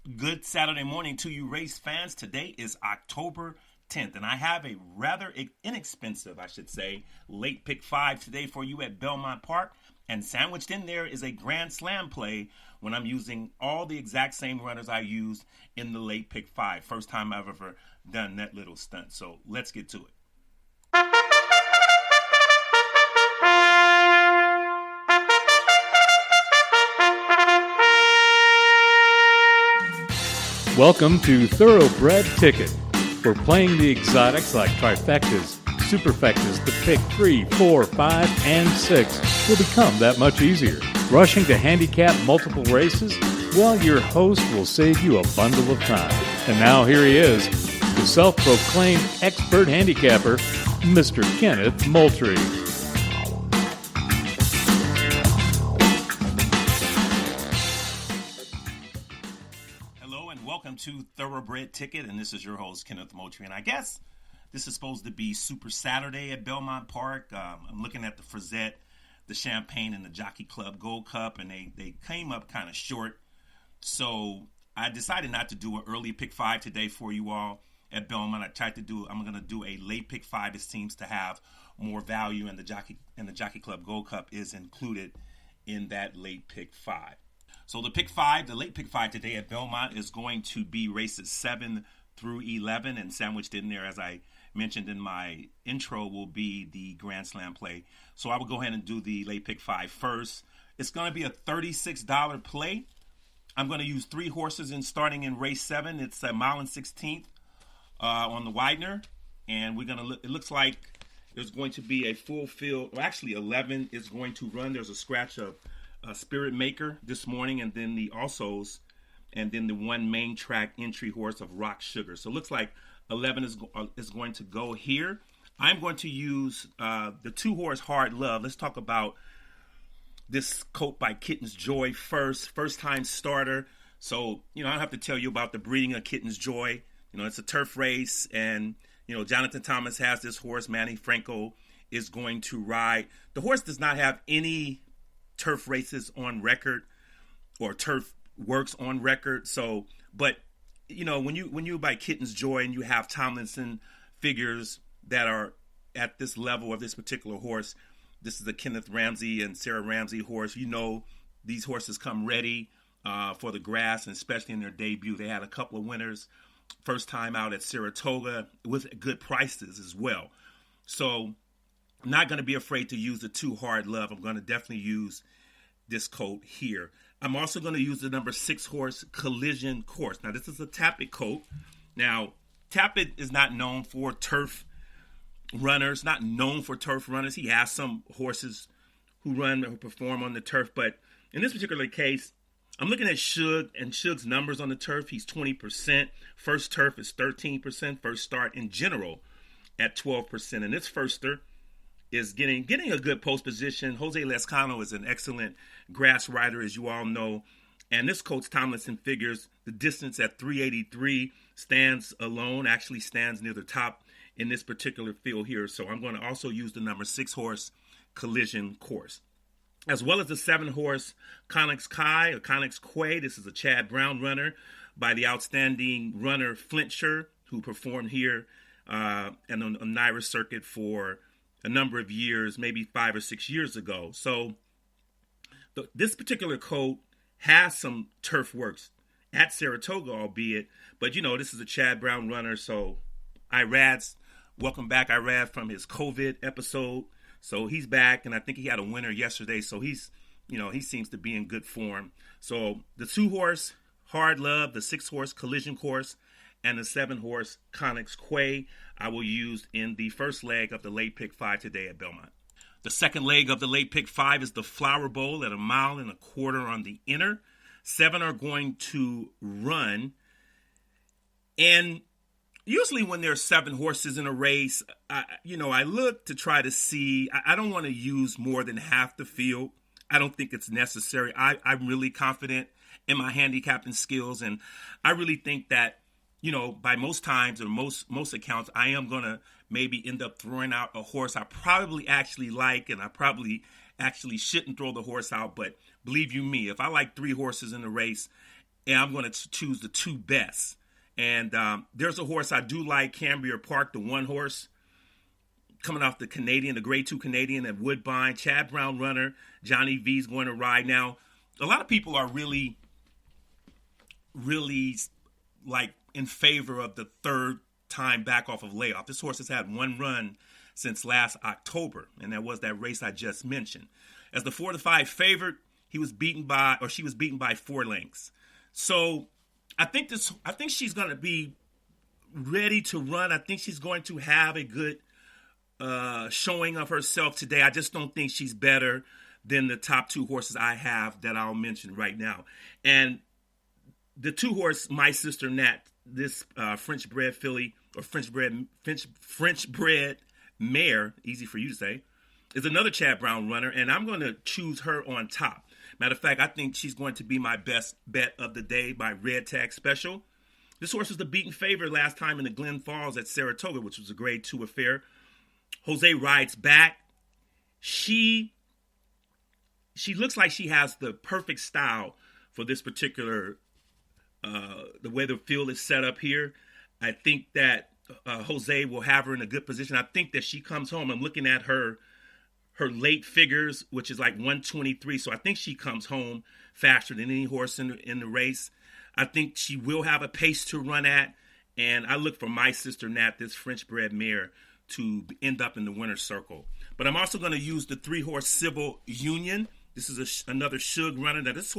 Good Saturday morning to you, race fans. Today is October 10th, and I have a rather inexpensive, late pick five today for you at Belmont Park. And sandwiched in there is a Grand Slam play when I'm using all the exact same runners I used in the late pick five. First time I've ever done that little stunt. So let's get to it. Welcome to Thoroughbred Ticket. We're playing the exotics like trifectas, superfectas. The pick 3, 4, 5, and 6 will become that much easier. Rushing to handicap multiple races? Well, your host will save you a bundle of time. And now here he is, the self-proclaimed expert handicapper, Mr. Kenneth Moultrie. Welcome to Thoroughbred Ticket, and this is your host, Kenneth Moultrie. And I guess this is supposed to be Super Saturday at Belmont Park. I'm looking at the Frizette, the Champagne, and the Jockey Club Gold Cup, and they came up kind of short. So I decided not to do an early pick five today for you all at Belmont. I'm going to do a late pick five. It seems to have more value, and the Jockey Club Gold Cup is included in that late pick five. So the late pick five today at Belmont is going to be races 7 through 11, and sandwiched in there, as I mentioned in my intro, will be the Grand Slam play. So I will go ahead and do the late pick five first. It's going to be a $36 play. I'm going to use 3 horses starting in race 7. It's a mile and 16th on the Widener, and it looks like there's going to be a full field. Well, actually 11 is going to run. There's a scratch of Spirit Maker this morning, and then the Alsos, and then the one main track entry horse of Rock Sugar. So it looks like 11 is going to go here. I'm going to use the 2-horse Hard Love. Let's talk about this colt by Kitten's Joy first time starter. So, I don't have to tell you about the breeding of Kitten's Joy. It's a turf race, and, Jonathan Thomas has this horse. Manny Franco is going to ride. The horse does not have any turf races on record or turf works on record. So, but when you buy Kitten's Joy and you have Tomlinson figures that are at this level of this particular horse, this is a Kenneth Ramsey and Sarah Ramsey horse. These horses come ready for the grass, and especially in their debut. They had a couple of winners first time out at Saratoga with good prices as well. So I'm not going to be afraid to use the 2 Hard Love. I'm going to definitely use this colt here. I'm also going to use the number 6 horse Collision Course. Now, this is a Tappet colt. Now, Tappet is not known for turf runners, He has some horses who perform on the turf, but in this particular case, I'm looking at Shug, and Shug's numbers on the turf. He's 20%. First turf is 13%. First start in general at 12%. And this firster is getting a good post position. Jose Lescano is an excellent grass rider, as you all know. And this coach Tomlinson figures the distance at 383 stands alone, actually stands near the top in this particular field here. So I'm going to also use the number 6 horse Collision Course, as well as the 7 horse Connex Kai or Connex Quay. This is a Chad Brown runner by the outstanding runner Flincher, who performed here and on the Naira circuit for a number of years, maybe 5 or 6 years ago. So this particular colt has some turf works at Saratoga, albeit, but this is a Chad Brown runner. So welcome back Irad from his COVID episode. So he's back, and I think he had a winner yesterday. So he seems to be in good form. So the 2 horse Hard Love, the 6 horse Collision Course, and the 7 horse Connex Quay I will use in the first leg of the late pick 5 today at Belmont. The second leg of the late pick 5 is the Flower Bowl at 1.25 miles on the inner. 7 are going to run. And usually when there's 7 horses in a race, I look to try to see. I don't want to use more than half the field. I don't think it's necessary. I'm really confident in my handicapping skills, and I really think that by most times or most accounts, I am going to maybe end up throwing out a horse I probably actually like, and I probably actually shouldn't throw the horse out. But believe you me, if I like 3 horses in the race and I'm going to choose the two best. And there's a horse I do like, Cambria Park, the one horse coming off the Canadian, the Grade 2 Canadian at Woodbine. Chad Brown runner, Johnny V's going to ride. Now, a lot of people are really like in favor of the third time back off of layoff. This horse has had one run since last October, and that was that race I just mentioned. As the 4-5 favorite, she was beaten by 4 lengths. So I think she's going to be ready to run. I think she's going to have a good showing of herself today. I just don't think she's better than the top 2 horses I have that I'll mention right now. And the 2 horse, My Sister Nat, this French bred filly, or French bred mare, easy for you to say, is another Chad Brown runner, and I'm going to choose her on top. Matter of fact, I think she's going to be my best bet of the day by Red Tag Special. This horse was the beaten favorite last time in the Glen Falls at Saratoga, which was a Grade 2 affair. Jose rides back. She looks like she has the perfect style for this particular, the way the field is set up here. I think that Jose will have her in a good position. I think that she comes home. I'm looking at her late figures, which is like 123. So I think she comes home faster than any horse in the race. I think she will have a pace to run at. And I look for My Sister Nat, this French bred mare, to end up in the winner's circle. But I'm also going to use the 3-horse Civil Union. This is another Shug runner. Now this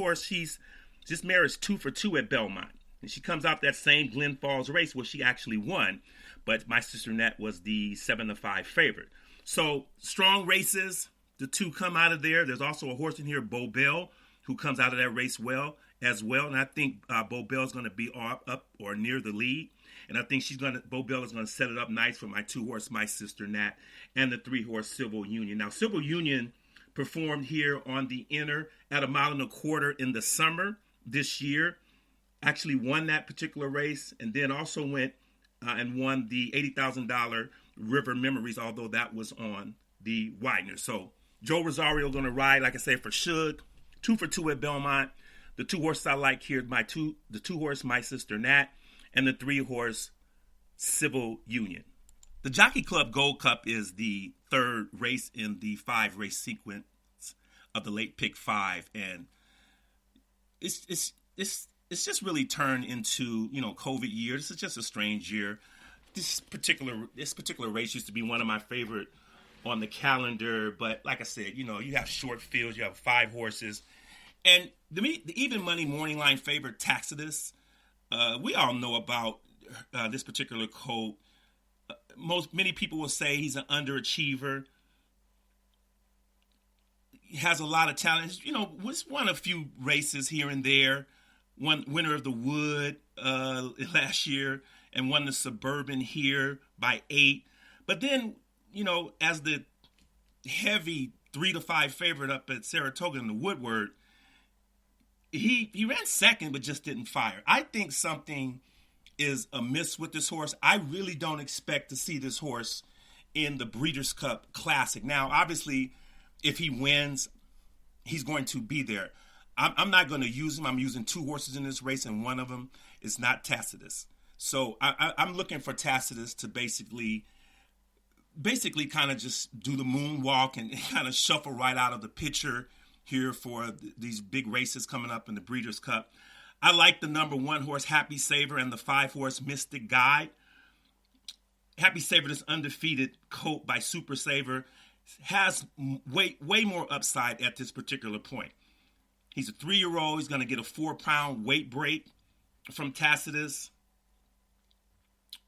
mare is 2 for 2 at Belmont. And she comes out that same Glen Falls race where she actually won. But My Sister Nat was the 7-5 favorite. So strong races. The 2 come out of there. There's also a horse in here, Bo Bell, who comes out of that race as well. And I think Bo Bell is going to be up or near the lead. And I think Bo Bell is going to set it up nice for my 2-horse, My Sister Nat, and the 3-horse Civil Union. Now, Civil Union performed here on the inner at 1.25 miles in the summer this year. Actually won that particular race, and then also went and won the $80,000 River Memories, although that was on the Widener. So Joe Rosario going to ride, like I say, for Shug. 2 for 2 at Belmont. The 2 horses I like here, the 2-horse My Sister Nat, and the 3-horse Civil Union. The Jockey Club Gold Cup is the 3rd race in the 5-race sequence of the late pick 5, and it's just really turned into, COVID year. This is just a strange year. This particular race used to be one of my favorite on the calendar, but like I said, you have short fields, you have 5 horses, and the even money morning line favorite Tacitus. We all know about this particular colt. Many people will say he's an underachiever. He has a lot of talent. Was won a few races here and there. Won winner of the Wood last year and won the Suburban here by 8. But then, as the heavy 3-5 favorite up at Saratoga in the Woodward, he ran second but just didn't fire. I think something is amiss with this horse. I really don't expect to see this horse in the Breeders' Cup Classic. Now, obviously, if he wins, he's going to be there. I'm not going to use him. I'm using 2 horses in this race, and one of them is not Tacitus. So I'm looking for Tacitus to basically kind of just do the moonwalk and kind of shuffle right out of the picture here for these big races coming up in the Breeders' Cup. I like the number 1 horse, Happy Saver, and the 5-horse Mystic Guide. Happy Saver, this undefeated colt by Super Saver, has way more upside at this particular point. He's a 3-year-old. He's going to get a 4-pound weight break from Tacitus.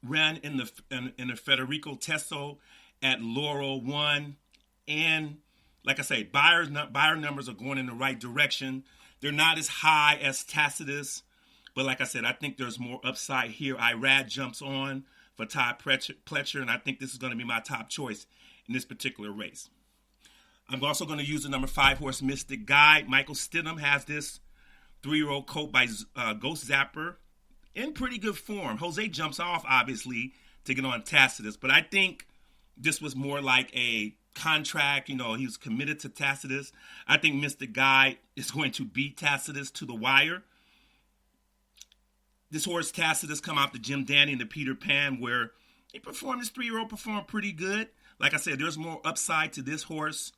Ran in the Federico Tesso at Laurel 1. And like I say, buyer numbers are going in the right direction. They're not as high as Tacitus. But like I said, I think there's more upside here. Irad jumps on for Todd Pletcher, and I think this is going to be my top choice in this particular race. I'm also going to use the number 5-horse Mystic Guide. Michael Stidham has this 3-year-old colt by Ghost Zapper in pretty good form. Jose jumps off, obviously, to get on Tacitus. But I think this was more like a contract. He was committed to Tacitus. I think Mystic Guide is going to beat Tacitus to the wire. This horse Tacitus come out the Jim Dandy and the Peter Pan, where he performed, this 3-year-old performed pretty good. Like I said, there's more upside to this horse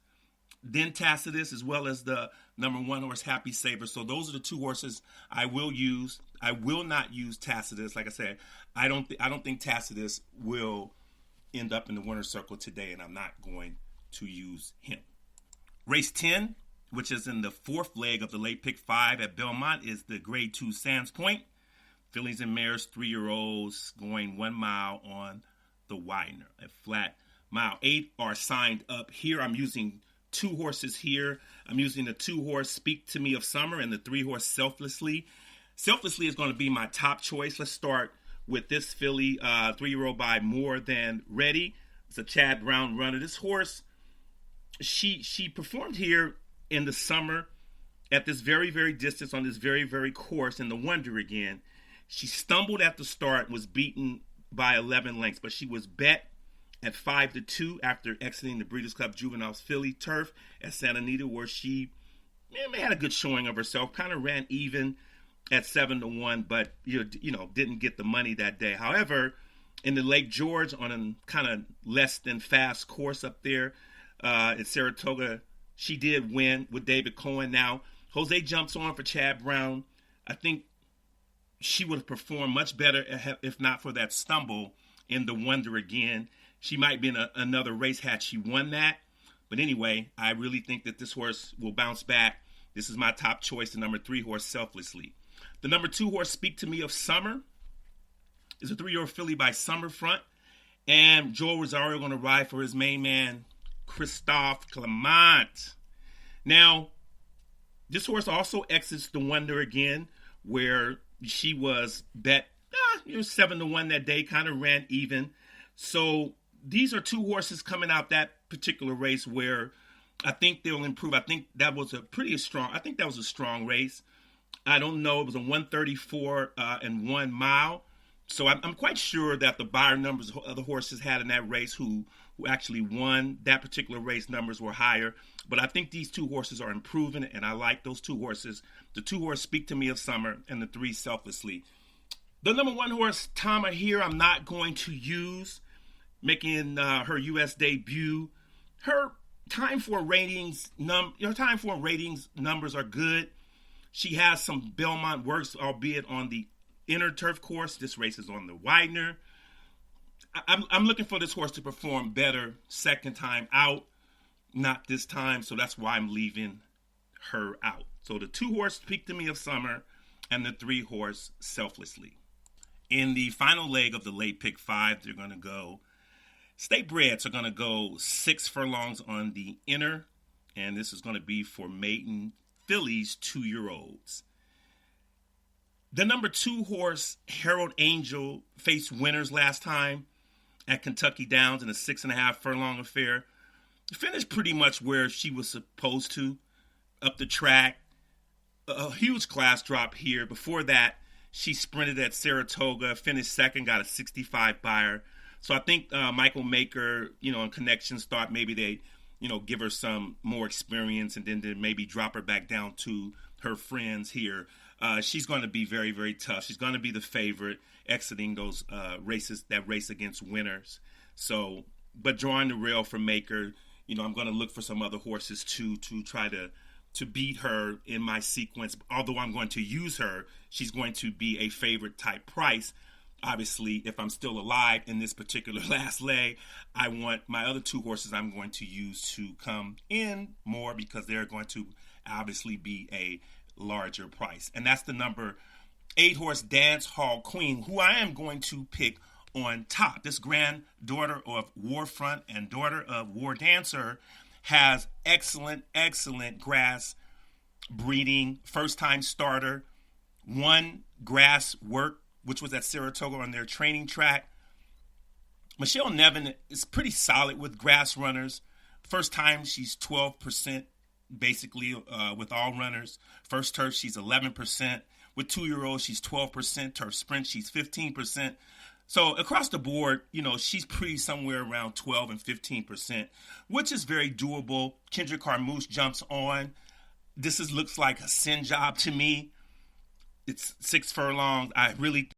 than Tacitus, as well as the number 1 horse, Happy Saver. So those are the 2 horses I will use. I will not use Tacitus. Like I said, I don't think Tacitus will end up in the winner's circle today, and I'm not going to use him. Race 10, which is in the 4th leg of the late pick 5 at Belmont, is the Grade 2 Sands Point. Fillies and mares, 3-year-olds, going 1 mile on the Widener. A flat mile. 8 are signed up here. I'm using 2 horses here. I'm using the 2-horse Speak to Me of Summer and the 3-horse Selflessly. Selflessly is going to be my top choice. Let's start with this filly, 3-year-old by More Than Ready. It's a Chad Brown runner. This horse, she performed here in the summer at this very, very distance on this very, very course in the Wonder again. She stumbled at the start, was beaten by 11 lengths, but she was bet at 5-2 after exiting the Breeders' Club Juveniles Filly turf at Santa Anita, where she had a good showing of herself, kind of ran even at 7-1, but didn't get the money that day. However, in the Lake George on a kind of less than fast course up there at Saratoga, she did win with David Cohen. Now, Jose jumps on for Chad Brown. I think she would have performed much better if not for that stumble in the Wonder again. She might be in another race had she won that. But anyway, I really think that this horse will bounce back. This is my top choice, the number 3 horse, Selflessly. The number 2 horse, Speak to Me of Summer, is a 3-year-old filly by Summerfront. And Joel Rosario going to ride for his main man, Christophe Clement. Now, this horse also exits the Wonder again, where she was bet 7-1 that day, kind of ran even. So these are 2 horses coming out that particular race where I think they'll improve. I think that was a strong race. I don't know. It was a 134 and 1 mile. So I'm quite sure that the buyer numbers other horses had in that race who actually won that particular race numbers were higher. But I think these 2 horses are improving, and I like those 2 horses. The 2 horse, Speak to Me of Summer, and the 3, Selflessly. The number 1 horse, Tama here, I'm not going to use, making her U.S. debut. Her time for ratings numbers are good. She has some Belmont works, albeit on the inner turf course. This race is on the Widener. I'm looking for this horse to perform better second time out, not this time, so that's why I'm leaving her out. So the 2 horse, Speak to Me of Summer, and the 3 horse, Selflessly. In the final leg of the late pick 5, they're going to go, State Breds are going to go 6 furlongs on the inner, and this is going to be for maiden fillies, 2-year-olds. The number 2 horse, Herald Angel, faced winners last time at Kentucky Downs in a 6.5 furlong affair. Finished pretty much where she was supposed to, up the track. A huge class drop here. Before that, she sprinted at Saratoga, finished second, got a 65 buyer. So I think Michael Maker, and Connections thought maybe they, give her some more experience and then maybe drop her back down to her friends here. She's going to be very, very tough. She's going to be the favorite exiting those races, that race against winners. So, but drawing the rail for Maker, I'm going to look for some other horses too to try to beat her in my sequence. Although I'm going to use her, she's going to be a favorite type price. Obviously, if I'm still alive in this particular last leg, I want my other 2 horses I'm going to use to come in more because they're going to obviously be a larger price. And that's the number 8 horse, Dance Hall Queen, who I am going to pick on top. This granddaughter of Warfront and daughter of War Dancer has excellent grass breeding, first-time starter, 1 grass work, which was at Saratoga on their training track. Michelle Nevin is pretty solid with grass runners. First time, she's 12% basically with all runners. First turf, she's 11%. With 2-year-olds, she's 12%. Turf sprint, she's 15%. So across the board, she's pretty somewhere around 12 and 15%, which is very doable. Kendrick Carmouche jumps on. This looks like a sin job to me. it's 6 furlongs. I really